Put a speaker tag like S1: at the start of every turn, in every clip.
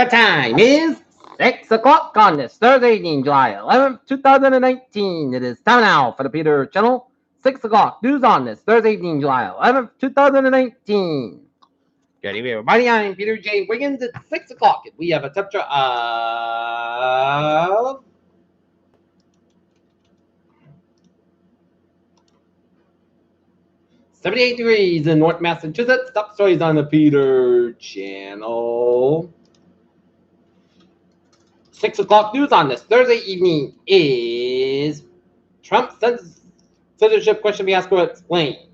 S1: The time is 6 o'clock on this Thursday evening, July 11th, 2019. It is time now for the Peter Channel. 6 o'clock news on this Thursday evening, July 11th, 2019. Good evening, everybody. I'm Peter J. Wiggins. It's 6 o'clock. We have a temperature of 78 degrees in North Massachusetts. Top stories on the Peter Channel. 6 o'clock news on this Thursday evening is Trump censorship question fiasco explained.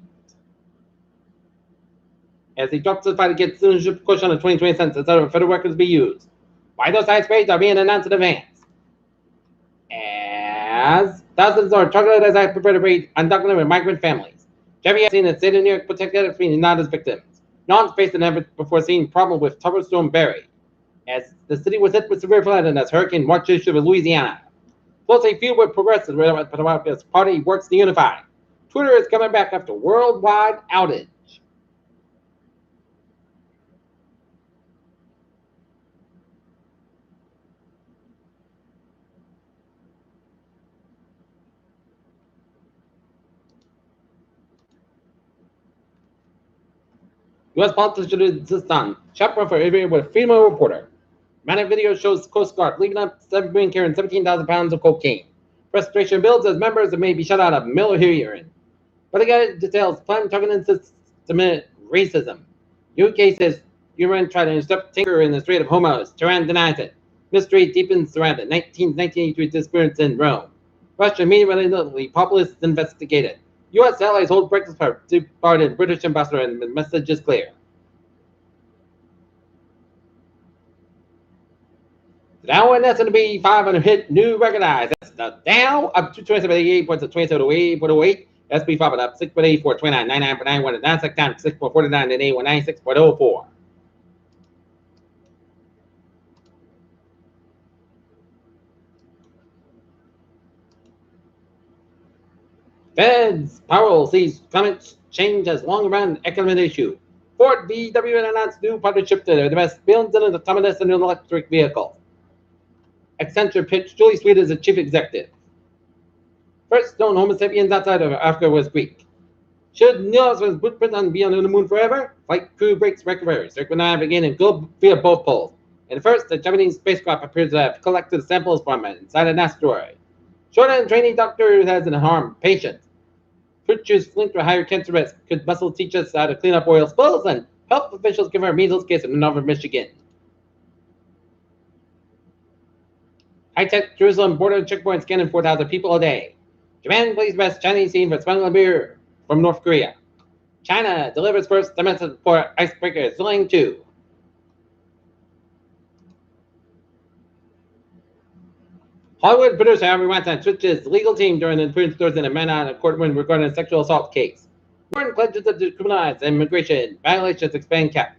S1: As he Trump testified against censorship question on the 2020 census, other federal records be used. Why those sites grades are being announced in advance. As thousands are targeted as I prepare to raid undocumented migrant families. Jeffrey has seen the state of New York protected between not as victims. None faced an ever before seen problem with Tropical Storm Barry, as the city was hit with severe flooding as Hurricane marched through Louisiana. Closely feud with progressives as party works to unify. Twitter is coming back after worldwide outage. U.S. politicians should insist on chaperone for area with female reporter. Manic video shows Coast Guard leaving up submarine carrying 17,000 pounds of cocaine. Frustration builds as members may be shut out of military hearing. But the guy details plan targeting systemic racism. UK says Iran tried to intercept tanker in the Strait of Hormuz. Tehran denies it. Mystery deepens around the 1983 disappearance in Rome. Russia immediately populists investigated. U.S. allies hold breakfast for departed British ambassador, and the message is clear. The Dow and S&P 500 hit new record highs. That's the Dow up to 27.88 points to 27.08. S&P 500 up 6.84, 29.99.91. The Nasdaq down 6.49 and 96.04. Fed's Powell sees climate change as long-run economic issue. Ford VW announced new partnership to invest billions in autonomous and electric vehicles. Accenture pitched Julie Sweet as the chief executive. First known Homo sapiens outside of Africa was Greek. Should Neil Armstrong's footprint be on the moon forever? Flight crew breaks record, circumnavigate and go via both poles. And first, the Japanese spacecraft appears to have collected samples from it inside an asteroid. Short-end training doctor has an harmed patient. Fruit linked to higher cancer risk. Could muscle teach us how to clean up oil spills? And health officials give her a measles case in Northern Michigan. High-tech Jerusalem border checkpoint scanning 4,000 people a day. Japan plays best Chinese team for smuggling beer from North Korea. China delivers first domestic support icebreaker Zilling 2. Hollywood producer Harvey Weinstein switches legal team during the appearance Thursday in a Manhattan courtroom regarding a sexual assault case. Warren pledges to decriminalize immigration violations expand cap.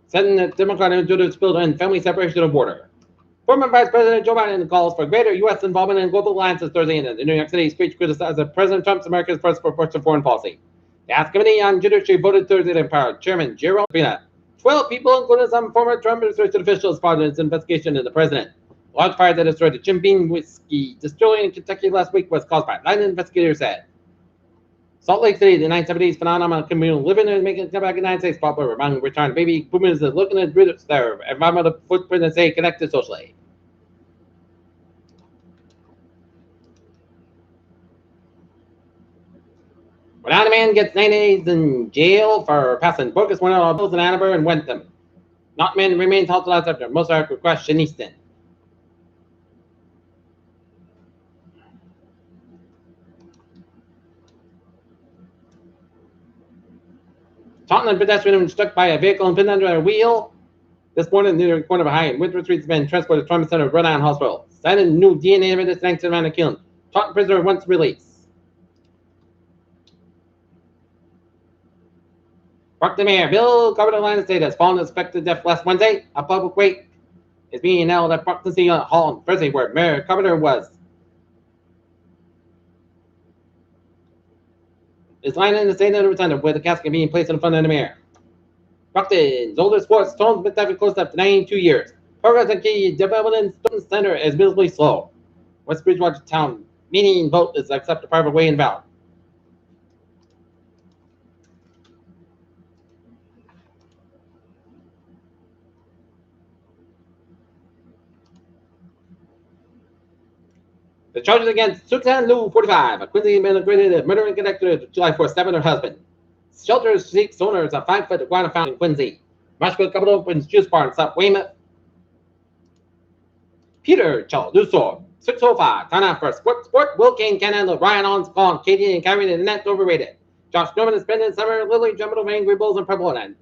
S1: Setting the Democratic Judicial bill to end family separation of border. Former Vice President Joe Biden calls for greater U.S. involvement in global alliances Thursday in the New York City speech criticized President Trump's America's First for foreign policy. The House Committee on Judiciary voted Thursday to empower Chairman Gerald Fina. 12 people, including some former Trump administration officials, part of its investigation into the president. A large fire that destroyed the Jim Beam whiskey distillery in Kentucky last week was caused by lightning, investigators said. Salt Lake City, the 1970s phenomenon of communal living and making a comeback in the United States popular among retired baby boomers is looking at their environmental footprint and stay connected socially. Rhode man gets 9 days in jail for passing bogus $1 bills in Ann Arbor and Wentham. Not man remains hospitalized after motorcycle crash in Easton. Taunton pedestrian was struck by a vehicle and pinned under a wheel. This morning, near the corner of a high in Winter Street, has been transported to Trauma Center of Rhode Island Hospital. Cited new DNA evidence thanks to the killing. Taunton prisoner once released. Brockton Mayor Bill Governor Line State has fallen suspected death last Wednesday. A public wake is being held at Brockton City Hall on Thursday, where Mayor Governor was. Is lying in the state of the rotunda with the casket being placed in front of the mayor. Brockton, Zolder Sports, Stones been having close up to 92 years. Progress and key development in Stoughton Center is visibly slow. West Bridgewater Town meeting vote is accept the private way in ballot. The charges against Suksan Lu, 45, a Quincy immigrated murder and connected July 4th, stabbing her husband. Shelter seeks owners a 5-foot iguana found in Quincy. Marshfield Capital opens juice bar in South Weymouth. Peter Chalduso, 605, time out for Sport. Will Kane, Ken Handler, Ryan Owens, Colin, Katie, and Kyrie, and the net overrated. Josh Norman is spending summer, Lily, jumping over Angry Bulls, and Purple Land.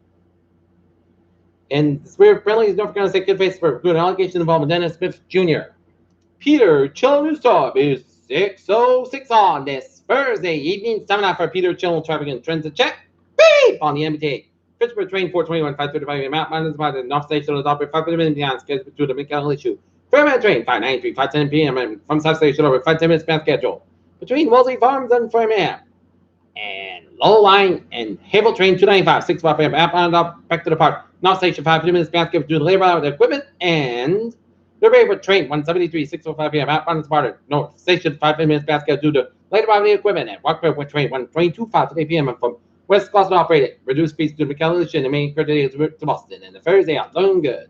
S1: And Spirit Friendly, North Carolina State Good Face for good allegations involving Dennis Smith Jr. Peter Chalduso is 606 on this Thursday evening. 7 for Peter Chill, traffic and transit check. Beep on the MBTA. Pittsburgh train 421, 535, Mount Mountains by the North Station of the Opera, 5 minutes beyond schedule to the Mechanical issue. Fairmount train 593, 510 p.m. from South Station over 5 minutes past schedule. Between Wolsey Farms and Fairmount. And Low Line and Havel train 295, 6 p.m. Up back to the park. North Station 5 minutes past schedule to the labor out of the equipment. And the Railroad train 173, 6:05 p.m. outbound Sparta, North Station 5 minutes past schedule due to later about the equipment. And Walker train 122, 5 p.m. from West Boston operated. Reduced speeds to McAllister and the main courtesy to Boston. And the Thursday out looking good.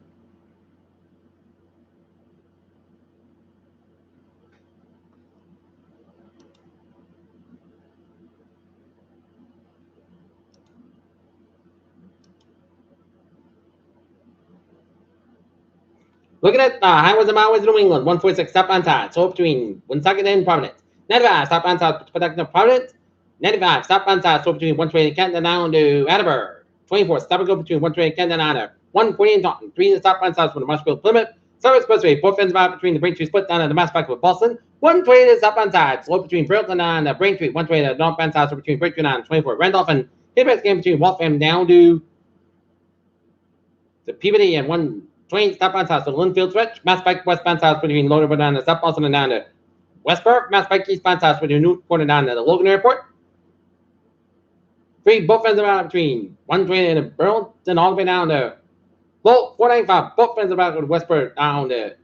S1: Look at it. Highways and Miles, New England, 146, stop on time. So between Woonsocket and Providence. 95, stop on time, Production Providence. 95, stop on time, so between 120 Canton down to Attleboro. 24, stop and go between 120 Canton and Honor. 140 and Taunton. 3 stop on time from the Marshfield Plymouth. Service Expressway, 4 fence about between the Braintree split down at the Mass Park with Boston. 120 stop on time, slow between Burlington and Braintree. 120 the North Bend so between Braintree and 24 Randolph and Hibbett's game between Waltham down to the Peabody and 120 stop on time, so Linfield stretch. Mass Pike westbound south between Loderwood down to South Boston and down to Westborough. Mass Pike eastbound south between Newport down to the Logan Airport. 3 both ends about between 120 and Burlington all the way down to 495. Both ends about Westborough down to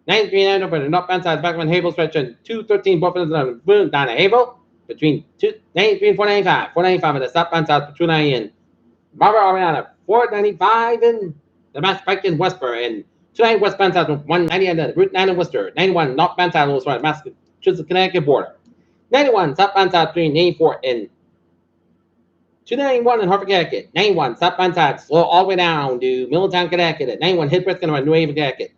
S1: 93 and over the northbound side back on Havel stretch and 213 both ends down to Havel between 93 and 495. 495 at the southbound south between 290 and Marlboro all the way down to 495 and the Mass Pike in Westborough and 290 westbound south 190 and the Route 9 in Worcester. 91 northbound south Louis Road, Massachusetts Connecticut border. 91 southbound south between 84 and 291 in Hartford, Connecticut. 91 southbound side, slow all the way down to Middletown, Connecticut. At 91 Hillcrest and New Haven, Connecticut.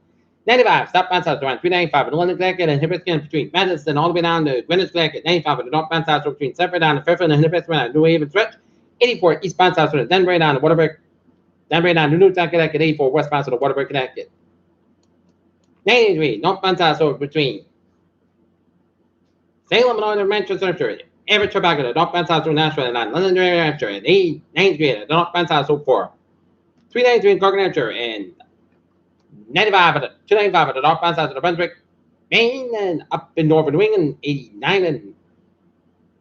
S1: 95 southbound side around 395 in London, Connecticut, and Hillcrest between Madison all the way down to Greenwich, Connecticut. 95 at the northbound side between Separate down to Fairfield and Hillcrest around New Haven stretch. 84 eastbound side from Denver down to Waterbury. Denver down to Newtown, Connecticut. 84 westbound side to Waterbury, Connecticut. 93 northbound side so between Salem and Northern Manchester, New Hampshire. Everett, Tobacco, the northbound side through Nashville and London, New Hampshire, and 93 at the northbound side so for 393 in Cork, New Hampshire, and 95 at the 295 at the northbound side to the Brunswick, Maine, and up in northern New England, 89 and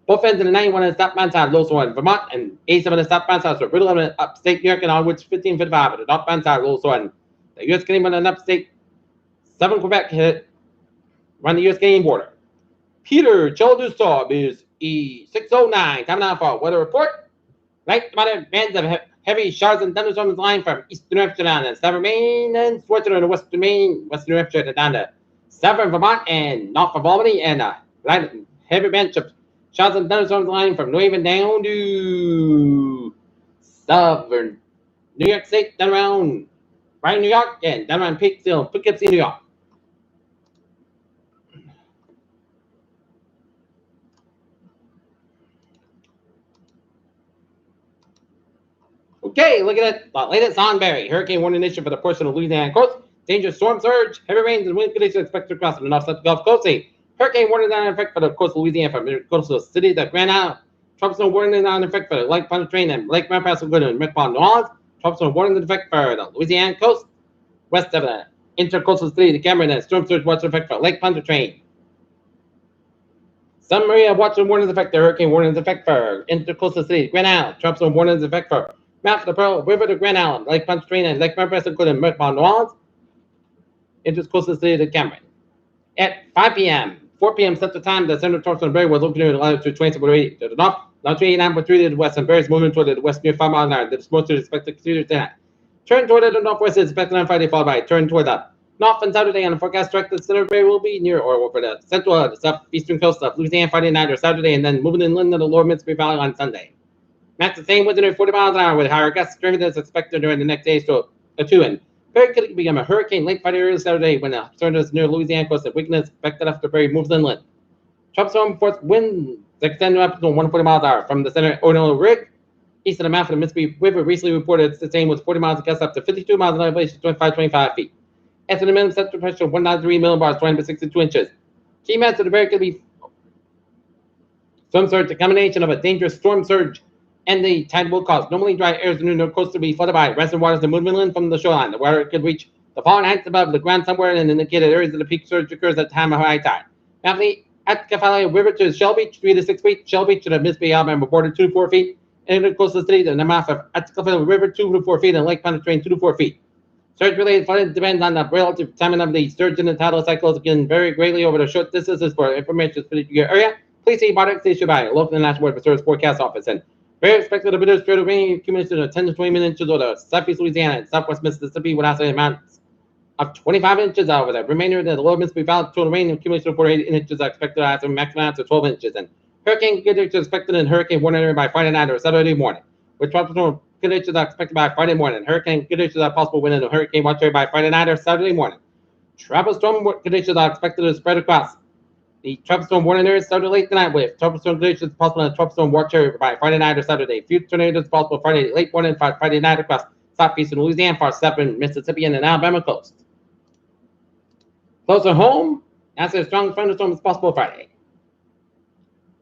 S1: both ends in the 91 and southbound side, Lowell in Vermont, and 87 and southbound side, so Riddle and upstate New York, and onwards 1555 at the northbound side, Lowell and the U.S. Canadian and upstate 7 Quebec hit around the U.S. Canadian border. Peter Chalduso is E609. Time now for a weather report. Light moderate bands of heavy showers and thunderstorms line from eastern New Hampshire down to southern Maine and Switzerland, western Maine, western New Hampshire down to southern Vermont and north of Albany, and light heavy bands of showers and thunderstorms line from New Haven down to southern New York State, down around New York, and down around Poughkeepsie, New York. Okay, look at it. The latest on Barry. Hurricane warning issue for the portion of Louisiana coast. Dangerous storm surge. Heavy rains and wind conditions expected across the north central Gulf Coast. Hurricane warning on effect for the coastal Louisiana from the coastal city that ran out. Tropical warning on effect for the Lake Pontchartrain and Lake Mount Pascagoula and Mequon, New Orleans. Tropical warning in effect for the Louisiana coast. West of the intercoastal city, the Cameron, and storm surge watch in effect for Lake Pontchartrain. Some Maria watch and warnings effect. The hurricane warnings effect for intercoastal city, Grand Isle. Tropical warnings effect for Mount the Pearl, River to Grand Island, Lake Pontchartrain, and Lake Memphis, including Merckmont, New Orleans. Enters closest city to Cameron. At 5 p.m., 4 p.m. Central Time, the center of Torrance Bay was located in latitude 27.8 to the north, longitude 89.3 to the west, and bears moving toward the west near 5 miles an hour. The disposal is expected to continue tonight. Turn toward the northwest is expected on Friday, followed by a turn toward the north and Saturday. On the forecast track, the center of Bay will be near or over the central or the southeastern coast of Louisiana Friday night or Saturday, and then moving inland to the lower Mississippi Valley on Sunday. Max the same within 40 miles an hour with higher gust strength as expected during the next day, so a 2 and Perry could become a hurricane late Friday or Saturday when the storm is near Louisiana coast of Wiggins expected after Perry moves inland. Tropical storm force winds extend up to 140 miles an hour from the center O'Neill Rig. East of the mouth of the Mississippi River recently reported the same with 40 miles of gust up to 52 miles an elevation, 25 feet. Estimated minimum central pressure of 193 millibars, 262 inches. Key mass of the Perry could be storm surge, a combination of a dangerous storm surge and the tide will cause normally dry areas in the New coast to be flooded by reservoirs that move inland from the shoreline. The water could reach the fallen heights above the ground somewhere and indicated areas of the peak surge occurs at the time of high tide. Family at Atchafalaya River to Shell Beach, 3 to 6 feet. Shell Beach to the Mississippi Alabama border, 2 to 4 feet. And the coastal city to the mouth of Atchafalaya River, 2 to 4 feet. And Lake Pontchartrain, 2 to 4 feet. Surge-related flooding depends on the relative timing of the surge and the tidal cycles can vary greatly over the short distances. For information specific to your area, please see products issued by a local and national weather service forecast office. And very expected to produce straight rain accumulation of 10 to 20 inches over the southeast Louisiana and southwest Mississippi with outside amounts of 25 inches over the remainder of the lower Mississippi Valley. Total rain accumulation of 48 inches are expected after maximum amounts of 12 inches. And hurricane conditions expected in hurricane warning area by Friday night or Saturday morning. With tropical storm conditions are expected by Friday morning. Hurricane conditions are possible within the hurricane watch area by Friday night or Saturday morning. Tropical storm conditions are expected to spread across the tropical storm warning area started late tonight with tropical storm conditions possible in the tropical storm watch area by Friday night or Saturday. Few tornadoes possible Friday late morning and Friday night across southeastern Louisiana, far southern Mississippi, and the Alabama coast. Closer home, as a strong thunderstorm is possible Friday.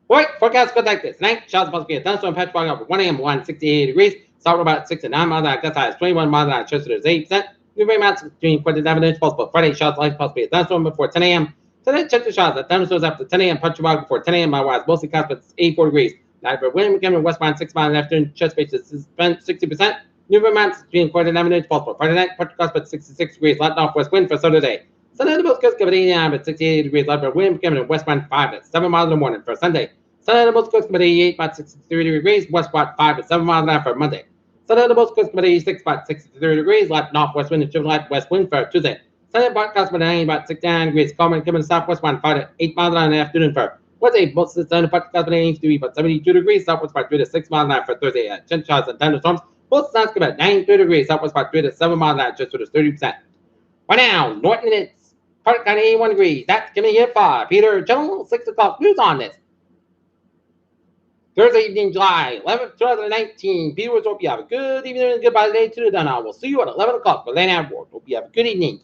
S1: Right, forecast goes like this. Tonight, showers possible a thunderstorm patch fog over 1 a.m. 168 degrees. South about 6 to 9 miles an hour. Gust high is 21 miles an hour. Chester is 8%. New rain amounts between 47 inches possible. Friday, showers likely possible a thunderstorm before 10 a.m. Today, check the showers. The thunderstorms after 10 a.m. Punch fog before 10 a.m. Otherwise, mostly clouds, but 84 degrees. Night for wind becoming westbound 6 miles in the afternoon. Chest space is 60%. New rain amounts between 49 inches possible. Friday night, Punch clouds, but 66 degrees. Light northwest wind for Saturday. Sunday, the most coast could be 89 at 68 degrees. Light for wind becoming westbound 5 at 7 miles in the morning for Sunday. Sunday, the most coast could be 88 about 63 degrees. Westbound 5 at 7 miles an hour for Monday. Sunday, the most coast could be 86 about 63 degrees. Light northwest wind and shift light west wind for Tuesday. Sunday, broadcast by 9 about 69 degrees. Common coming southwest wind 5 to 8 miles an hour in the afternoon for Wednesday. Most of the sun broadcast by 9 to be about 72 degrees. Southwest by 3 to 6 miles an hour for Thursday. Chin showers and thunderstorms. Both sounds come at 93 degrees. Southwest by 3 to 7 miles an hour, just with 30%. Right now, Norton, it's Park County 81 degrees. That's giving you 5. Peter, General, 6 o'clock news on this. Thursday evening, July 11th, 2019. Peter, hope you have a good evening and goodbye today to the done. I will see you at 11 o'clock for Lane Award. Hope you have a good evening.